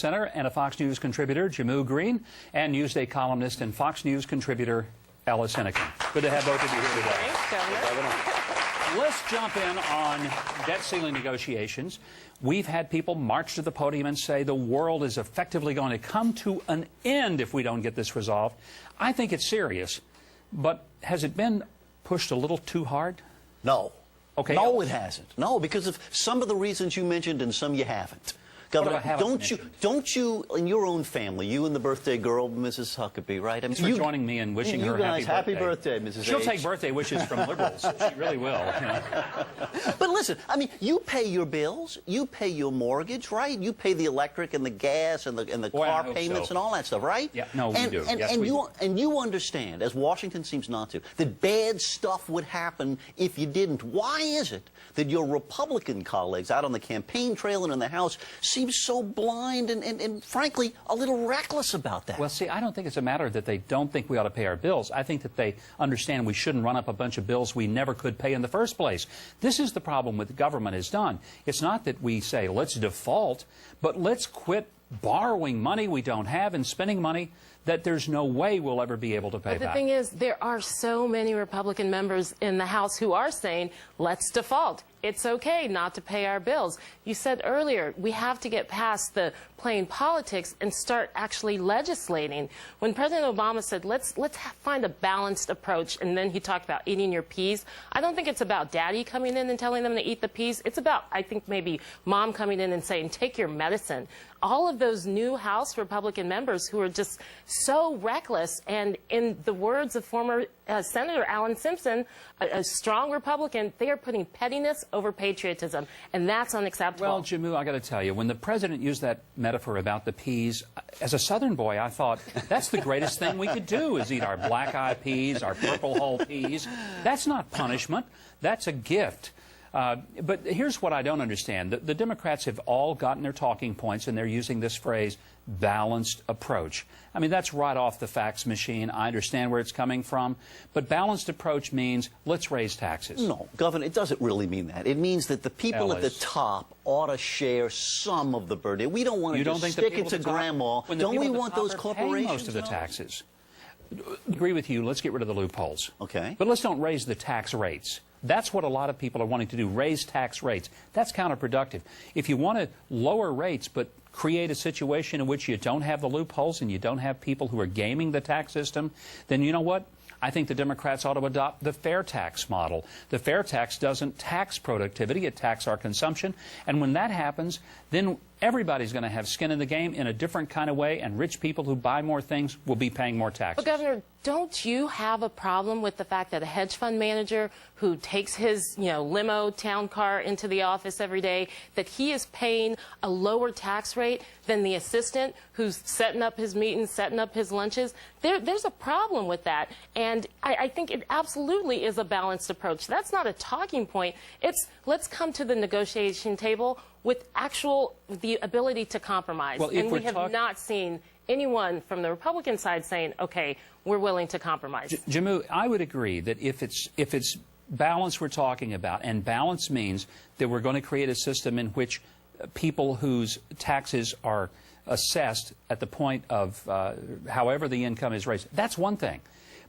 Senator and a Fox News contributor, Jehmu Greene, and Newsday columnist and Fox News contributor, Ellis, Henican. Good to have both of you here today. Thanks, Governor. Let's jump in on debt ceiling negotiations. We've had people march to the podium and say the world is effectively going to come to an end if we don't get this resolved. I think it's serious, but has it been pushed a little too hard? No. Okay. No, it hasn't. No, because of some of the reasons you mentioned and some you haven't. Governor, don't you, in your own family, you and the birthday girl, Mrs. Huckabee, right? I mean, Thanks for joining me and wishing her happy birthday, Mrs. She'll take birthday wishes from liberals. She really will. You know. But listen, I mean, you pay your bills, you pay your mortgage, right? You pay the electric and the gas and the car payments and all that stuff, right? Yeah, no, we do. And you understand, as Washington seems not to, that bad stuff would happen if you didn't. Why is it that your Republican colleagues out on the campaign trail and in the House seem so blind and frankly, a little reckless about that? Well, see, I don't think it's a matter that they don't think we ought to pay our bills. I think that they understand we shouldn't run up a bunch of bills we never could pay in the first place. This is the problem with the government has done. It's not that we say, let's default, but let's quit borrowing money we don't have and spending money that there's no way we'll ever be able to pay back. But the thing is, there are so many Republican members in the House who are saying, let's default. It's okay not to pay our bills. You said earlier, we have to get past the playing politics and start actually legislating. When President Obama said, let's find a balanced approach, and then he talked about eating your peas, I don't think it's about daddy coming in and telling them to eat the peas. It's about, I think, maybe mom coming in and saying, take your medicine. All of those new House Republican members who are just so reckless, and in the words of former Senator Alan Simpson, a strong Republican, they are putting pettiness over patriotism, and that's unacceptable. Well, Jehmu, I got to tell you, when the president used that metaphor about the peas, as a Southern boy, I thought, that's the greatest thing we could do is eat our black-eyed peas, our purple hull peas. That's not punishment. That's a gift. But here's what I don't understand. The Democrats have all gotten their talking points, and they're using this phrase, balanced approach. I mean, that's right off the fax machine. I understand where it's coming from. But balanced approach means let's raise taxes. No, Governor, it doesn't really mean that. It means that the people at the top ought to share some of the burden. We don't want to just stick it to grandma. Don't we want those corporations? Most of the taxes. Agree with you. Let's get rid of the loopholes. Okay. But let's don't raise the tax rates. That's what a lot of people are wanting to do, raise tax rates. That's counterproductive. If you want to lower rates but create a situation in which you don't have the loopholes and you don't have people who are gaming the tax system, then you know what? I think the Democrats ought to adopt the fair tax model. The fair tax doesn't tax productivity, it taxes our consumption. And when that happens, then everybody's going to have skin in the game in a different kind of way, and rich people who buy more things will be paying more taxes. But, Governor, don't you have a problem with the fact that a hedge fund manager who takes his, limo town car into the office every day, that he is paying a lower tax rate than the assistant who's setting up his meetings, setting up his lunches? There's a problem with that, and I think it absolutely is a balanced approach. That's not a talking point. It's let's come to the negotiation table with the ability to compromise. Well, and we have not seen anyone from the Republican side saying, okay, we're willing to compromise. Jehmu, I would agree that if it's balance we're talking about, and balance means that we're going to create a system in which people whose taxes are assessed at the point of however the income is raised, that's one thing.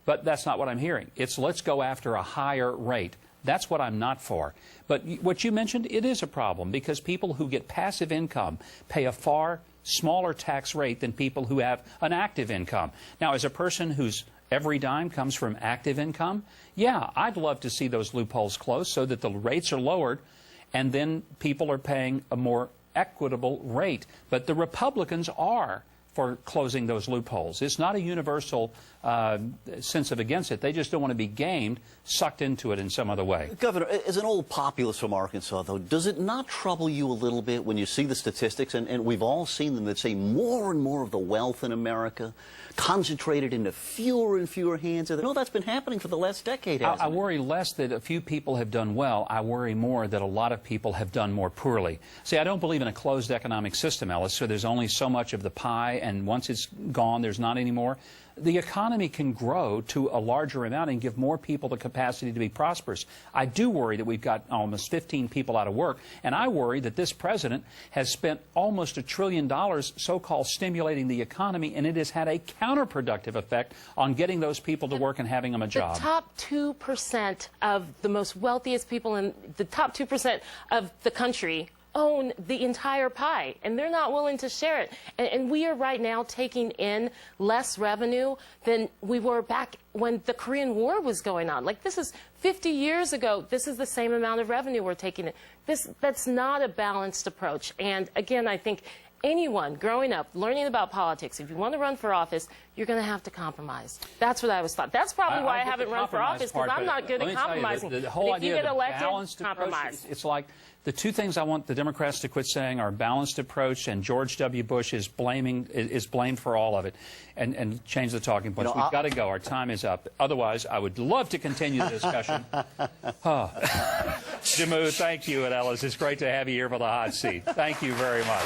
But that's not what I'm hearing. It's let's go after a higher rate. That's what I'm not for. But what you mentioned, it is a problem because people who get passive income pay a far smaller tax rate than people who have an active income. Now, as a person whose every dime comes from active income, yeah, I'd love to see those loopholes closed so that the rates are lowered and then people are paying a more equitable rate. But the Republicans are for closing those loopholes. It's not a universal sense of against it. They just don't want to be gamed, sucked into it in some other way. Governor, as an old populist from Arkansas, though, does it not trouble you a little bit when you see the statistics, and we've all seen them, that say more and more of the wealth in America concentrated into fewer and fewer hands? No, that's been happening for the last decade, hasn't it? I worry less that a few people have done well. I worry more that a lot of people have done more poorly. See, I don't believe in a closed economic system, Ellis, so there's only so much of the pie and once it's gone, there's not any more. The economy can grow to a larger amount and give more people the capacity to be prosperous. I do worry that we've got almost 15 people out of work, and I worry that this president has spent almost $1 trillion so-called stimulating the economy, and it has had a counterproductive effect on getting those people to work and having them a job. The top 2% of the most wealthiest people in the top 2% of the country own the entire pie, and they're not willing to share it. And we are right now taking in less revenue than we were back when the Korean War was going on. Like, this is 50 years ago. This is the same amount of revenue we're taking in. That's not a balanced approach. And again, I think anyone growing up, learning about politics, if you want to run for office, you're going to have to compromise. That's what I was taught. That's probably why I haven't run for office, because I'm not good at compromising. The whole if you idea get of elected, balanced compromise. approach, it's like the two things I want the Democrats to quit saying are balanced approach, and George W. Bush is blamed for all of it, and change the talking points. We've got to go. Our time is up. Otherwise, I would love to continue the discussion. Jehmu, thank you, and Ellis. It's great to have you here for the hot seat. Thank you very much.